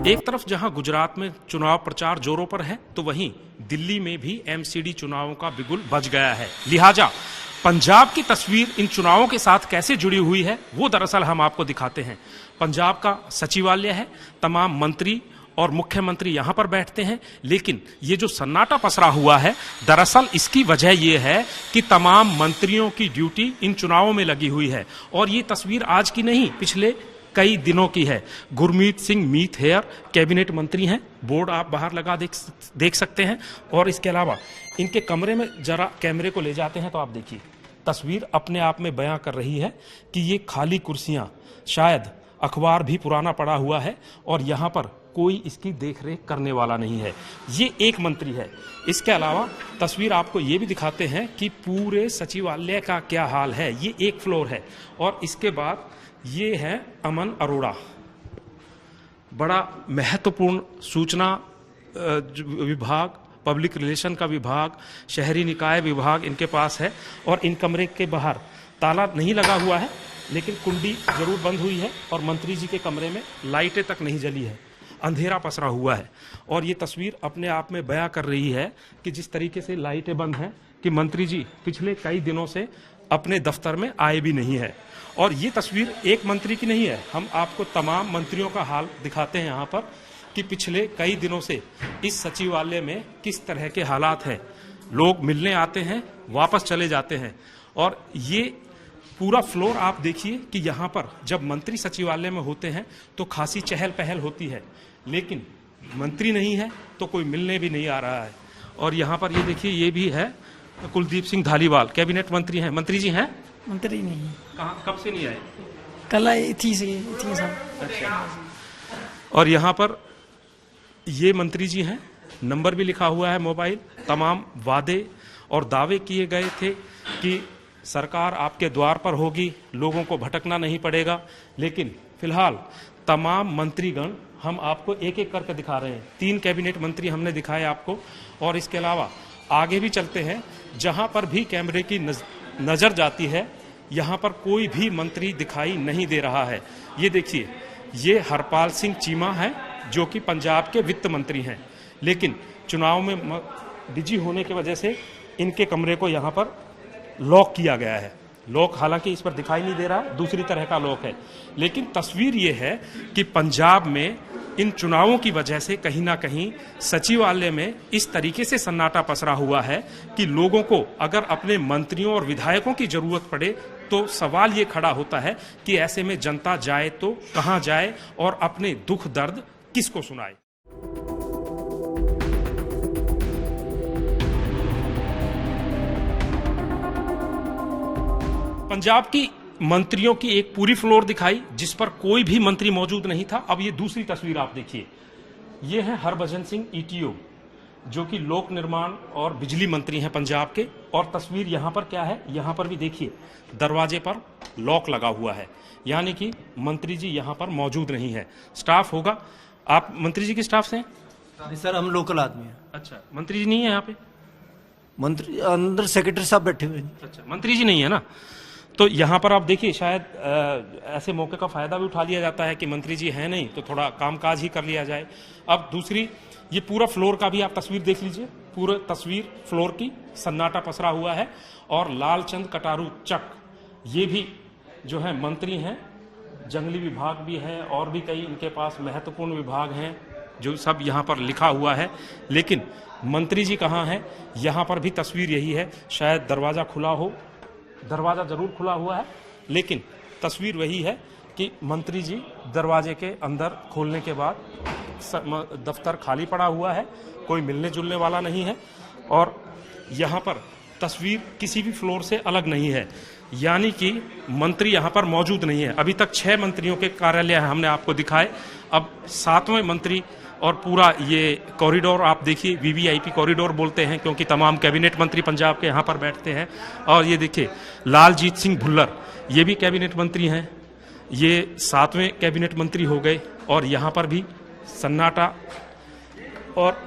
एक तरफ जहां गुजरात में चुनाव प्रचार जोरों पर है तो वहीं दिल्ली में भी एमसीडी चुनावों का बिगुल बज गया है। लिहाजा पंजाब की तस्वीर इन चुनावों के साथ कैसे जुड़ी हुई है वो दरअसल हम आपको दिखाते हैं। पंजाब का सचिवालय है, तमाम मंत्री और मुख्यमंत्री यहां पर बैठते हैं, लेकिन ये जो सन्नाटा पसरा हुआ है दरअसल इसकी वजह यह है कि तमाम मंत्रियों की ड्यूटी इन चुनावों में लगी हुई है। और ये तस्वीर आज की नहीं, पिछले कई दिनों की है। गुरमीत सिंह मीत हेयर कैबिनेट मंत्री हैं, बोर्ड आप बाहर लगा देख सकते हैं। और इसके अलावा इनके कमरे में जरा कैमरे को ले जाते हैं तो आप देखिए, तस्वीर अपने आप में बयां कर रही है कि ये खाली कुर्सियां, शायद अखबार भी पुराना पड़ा हुआ है और यहां पर कोई इसकी देखरेख करने वाला नहीं है। ये एक मंत्री है। इसके अलावा तस्वीर आपको ये भी दिखाते हैं कि पूरे सचिवालय का क्या हाल है। ये एक फ्लोर है और इसके बाद ये है अमन अरोड़ा, बड़ा महत्वपूर्ण सूचना विभाग, पब्लिक रिलेशन का विभाग, शहरी निकाय विभाग इनके पास है। और इन कमरे के बाहर ताला नहीं लगा हुआ है, लेकिन कुंडी जरूर बंद हुई है और मंत्री जी के कमरे में लाइटें तक नहीं जली है, अंधेरा पसरा हुआ है। और ये तस्वीर अपने आप में बयां कर रही है कि जिस तरीके से लाइटें बंद हैं कि मंत्री जी पिछले कई दिनों से अपने दफ्तर में आए भी नहीं है। और ये तस्वीर एक मंत्री की नहीं है, हम आपको तमाम मंत्रियों का हाल दिखाते हैं यहाँ पर कि पिछले कई दिनों से इस सचिवालय में किस तरह के हालात हैं। लोग मिलने आते हैं, वापस चले जाते हैं। और ये पूरा फ्लोर आप देखिए कि यहाँ पर जब मंत्री सचिवालय में होते हैं तो खासी चहल पहल होती है, लेकिन मंत्री नहीं है तो कोई मिलने भी नहीं आ रहा है। और यहाँ पर ये देखिए, ये भी है कुलदीप सिंह धालीवाल, कैबिनेट मंत्री हैं। मंत्री जी हैं? मंत्री नहीं। कहाँ, कब से नहीं आए? कल आए थी से अच्छा। और यहाँ पर ये मंत्री जी हैं, नंबर भी लिखा हुआ है मोबाइल। तमाम वादे और दावे किए गए थे कि सरकार आपके द्वार पर होगी, लोगों को भटकना नहीं पड़ेगा, लेकिन फिलहाल तमाम मंत्रीगण हम आपको एक एक करके दिखा रहे हैं। 3 कैबिनेट मंत्री हमने दिखाए आपको, और इसके अलावा आगे भी चलते हैं। जहां पर भी कैमरे की नजर जाती है यहां पर कोई भी मंत्री दिखाई नहीं दे रहा है। ये देखिए, ये हरपाल सिंह चीमा है जो कि पंजाब के वित्त मंत्री हैं, लेकिन चुनाव में बिजी होने की वजह से इनके कमरे को यहां पर लॉक किया गया है। लॉक हालांकि इस पर दिखाई नहीं दे रहा, दूसरी तरह का लॉक है। लेकिन तस्वीर ये है कि पंजाब में इन चुनावों की वजह से कहीं ना कहीं सचिवालय में इस तरीके से सन्नाटा पसरा हुआ है कि लोगों को अगर अपने मंत्रियों और विधायकों की जरूरत पड़े तो सवाल ये खड़ा होता है कि ऐसे में जनता जाए तो कहां जाए और अपने दुख दर्द किसको सुनाए। पंजाब की मंत्रियों की एक पूरी फ्लोर दिखाई जिस पर कोई भी मंत्री मौजूद नहीं था। अब ये दूसरी तस्वीर आप देखिए, ये है हरभजन सिंह ईटीओ जो कि लोक निर्माण और बिजली मंत्री हैं पंजाब के। और तस्वीर यहाँ पर क्या है, यहाँ पर भी देखिए दरवाजे पर लॉक लगा हुआ है, यानी कि मंत्री जी यहाँ पर मौजूद नहीं है। स्टाफ होगा, आप मंत्री जी के स्टाफ से हैं? नहीं सर, हम लोकल आदमी हैं। अच्छा, मंत्री जी नहीं है यहाँ पे? मंत्री अंदर सेक्रेटरी साहब बैठे हुए हैं। अच्छा, मंत्री जी नहीं है ना। तो यहाँ पर आप देखिए, शायद ऐसे मौके का फायदा भी उठा लिया जाता है कि मंत्री जी हैं नहीं तो थोड़ा कामकाज ही कर लिया जाए। अब दूसरी, ये पूरा फ्लोर का भी आप तस्वीर देख लीजिए, पूरा तस्वीर फ्लोर की सन्नाटा पसरा हुआ है। और लालचंद कटारू चक, ये भी जो है मंत्री हैं, जंगली विभाग भी है और भी कई इनके पास महत्वपूर्ण विभाग हैं जो सब यहाँ पर लिखा हुआ है। लेकिन मंत्री जी कहाँ हैं, यहाँ पर भी तस्वीर यही है। शायद दरवाजा खुला हो, दरवाजा जरूर खुला हुआ है, लेकिन तस्वीर वही है कि मंत्री जी दरवाजे के अंदर खोलने के बाद दफ्तर खाली पड़ा हुआ है, कोई मिलने जुलने वाला नहीं है। और यहाँ पर तस्वीर किसी भी फ्लोर से अलग नहीं है, यानी कि मंत्री यहाँ पर मौजूद नहीं है। अभी तक 6 मंत्रियों के कार्यालय हमने आपको दिखाए, अब 7वें मंत्री। और पूरा ये कॉरिडोर आप देखिए, वीवीआईपी कॉरिडोर बोलते हैं क्योंकि तमाम कैबिनेट मंत्री पंजाब के यहाँ पर बैठते हैं। और ये देखिए लालजीत सिंह भुल्लर, ये भी कैबिनेट मंत्री हैं, ये 7वें कैबिनेट मंत्री हो गए। और यहाँ पर भी सन्नाटा। और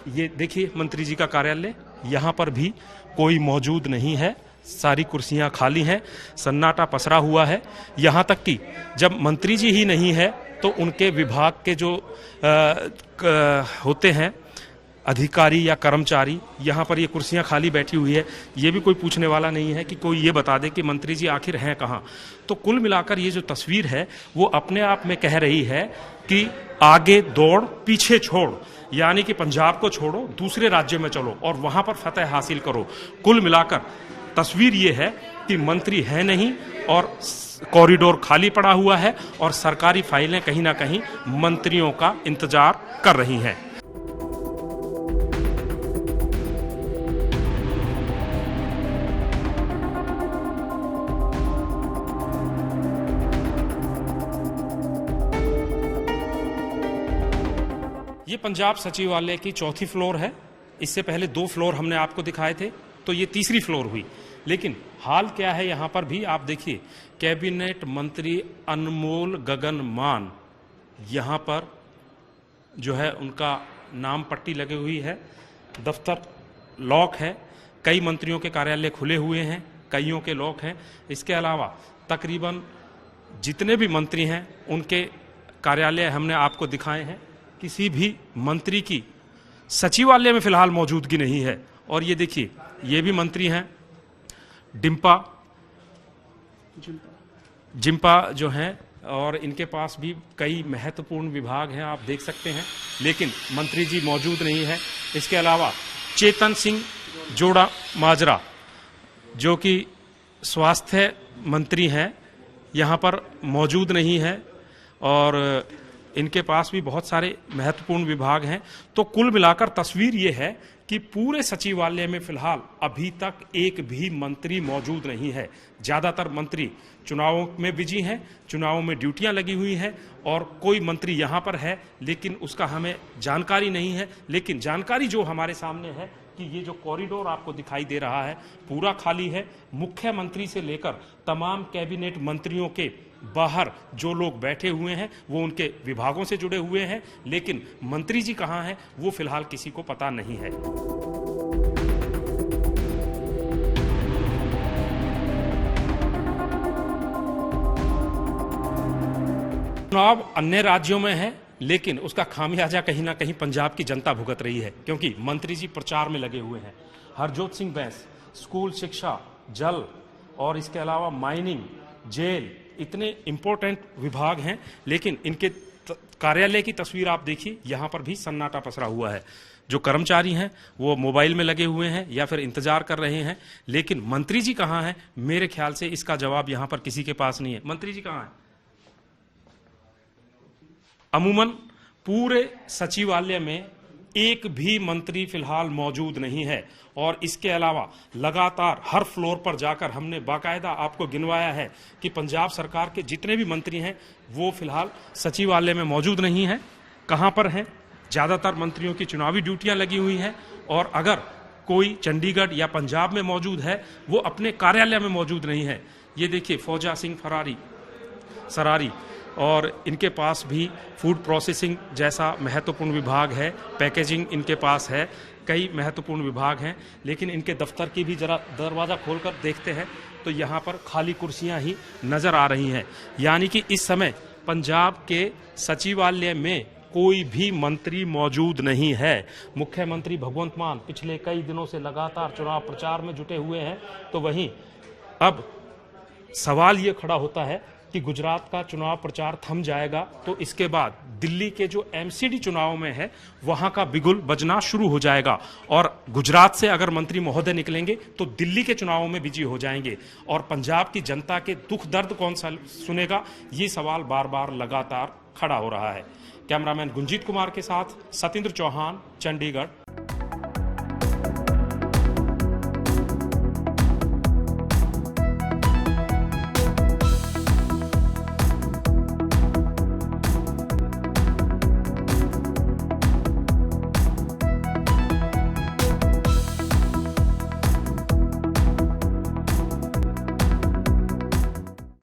ये देखिए मंत्री जी का कार्यालय, यहाँ पर भी कोई मौजूद नहीं है। सारी कुर्सियां खाली हैं, सन्नाटा पसरा हुआ है। यहां तक कि जब मंत्री जी ही नहीं है तो उनके विभाग के जो होते हैं अधिकारी या कर्मचारी, यहाँ पर ये कुर्सियां खाली बैठी हुई है। ये भी कोई पूछने वाला नहीं है कि कोई ये बता दे कि मंत्री जी आखिर हैं कहाँ। तो कुल मिलाकर ये जो तस्वीर है वो अपने आप में कह रही है कि आगे दौड़ पीछे छोड़, यानी कि पंजाब को छोड़ो दूसरे राज्य में चलो और वहां पर फतह हासिल करो। कुल मिलाकर तस्वीर ये है कि मंत्री है नहीं और कॉरिडोर खाली पड़ा हुआ है और सरकारी फाइलें कहीं ना कहीं मंत्रियों का इंतजार कर रही हैं। ये पंजाब सचिवालय की चौथी फ्लोर है। इससे पहले 2 फ्लोर हमने आपको दिखाए थे, तो ये तीसरी फ्लोर हुई। लेकिन हाल क्या है यहाँ पर भी आप देखिए, कैबिनेट मंत्री अनमोल गगन मान, यहाँ पर जो है उनका नाम पट्टी लगी हुई है। दफ्तर लॉक है, कई मंत्रियों के कार्यालय खुले हुए हैं, कईयों के लॉक हैं। इसके अलावा तकरीबन जितने भी मंत्री हैं उनके कार्यालय हमने आपको दिखाए हैं। किसी भी मंत्री की सचिवालय में फिलहाल मौजूदगी नहीं है। और ये देखिए, ये भी मंत्री हैं, जिम्पा जो हैं, और इनके पास भी कई महत्वपूर्ण विभाग हैं, आप देख सकते हैं, लेकिन मंत्री जी मौजूद नहीं है। इसके अलावा चेतन सिंह जोड़ा माजरा जो कि स्वास्थ्य मंत्री हैं, यहाँ पर मौजूद नहीं है और इनके पास भी बहुत सारे महत्वपूर्ण विभाग हैं। तो कुल मिलाकर तस्वीर ये है कि पूरे सचिवालय में फिलहाल अभी तक एक भी मंत्री मौजूद नहीं है। ज्यादातर मंत्री चुनावों में बिजी हैं, चुनावों में ड्यूटियां लगी हुई हैं और कोई मंत्री यहां पर है लेकिन उसका हमें जानकारी नहीं है। लेकिन जानकारी जो हमारे सामने है कि ये जो कॉरिडोर आपको दिखाई दे रहा है पूरा खाली है। मुख्यमंत्री से लेकर तमाम कैबिनेट मंत्रियों के बाहर जो लोग बैठे हुए हैं वो उनके विभागों से जुड़े हुए हैं, लेकिन मंत्री जी कहाँ हैं वो फिलहाल किसी को पता नहीं है। चुनाव अन्य राज्यों में है लेकिन उसका खामियाजा कहीं ना कहीं पंजाब की जनता भुगत रही है, क्योंकि मंत्री जी प्रचार में लगे हुए हैं। हरजोत सिंह बैंस स्कूल शिक्षा, जल और इसके अलावा माइनिंग, जेल, इतने इंपॉर्टेंट विभाग हैं, लेकिन इनके कार्यालय की तस्वीर आप देखिए, यहां पर भी सन्नाटा पसरा हुआ है। जो कर्मचारी हैं वो मोबाइल में लगे हुए हैं या फिर इंतजार कर रहे हैं, लेकिन मंत्री जी कहां हैं मेरे ख्याल से इसका जवाब यहां पर किसी के पास नहीं है। मंत्री जी कहां हैं? अमूमन पूरे सचिवालय में एक भी मंत्री फिलहाल मौजूद नहीं है और इसके अलावा लगातार हर फ्लोर पर जाकर हमने बाकायदा आपको गिनवाया है कि पंजाब सरकार के जितने भी मंत्री हैं वो फिलहाल सचिवालय में मौजूद नहीं है। कहां पर हैं? ज्यादातर मंत्रियों की चुनावी ड्यूटियां लगी हुई हैं और अगर कोई चंडीगढ़ या पंजाब में मौजूद है वो अपने कार्यालय में मौजूद नहीं है। ये देखिए, फौजा सिंह सरारी और इनके पास भी फूड प्रोसेसिंग जैसा महत्वपूर्ण विभाग है, पैकेजिंग इनके पास है, कई महत्वपूर्ण विभाग हैं, लेकिन इनके दफ्तर की भी जरा दरवाज़ा खोलकर देखते हैं तो यहाँ पर खाली कुर्सियाँ ही नज़र आ रही हैं। यानी कि इस समय पंजाब के सचिवालय में कोई भी मंत्री मौजूद नहीं है। मुख्यमंत्री भगवंत मान पिछले कई दिनों से लगातार चुनाव प्रचार में जुटे हुए हैं, तो वहीं अब सवाल ये खड़ा होता है कि गुजरात का चुनाव प्रचार थम जाएगा तो इसके बाद दिल्ली के जो एमसीडी चुनाव में है वहां का बिगुल बजना शुरू हो जाएगा और गुजरात से अगर मंत्री महोदय निकलेंगे तो दिल्ली के चुनावों में बिजी हो जाएंगे और पंजाब की जनता के दुख दर्द कौन सा सुनेगा, ये सवाल बार बार लगातार खड़ा हो रहा है। कैमरामैन गुंजीत कुमार के साथ सतेंद्र चौहान, चंडीगढ़।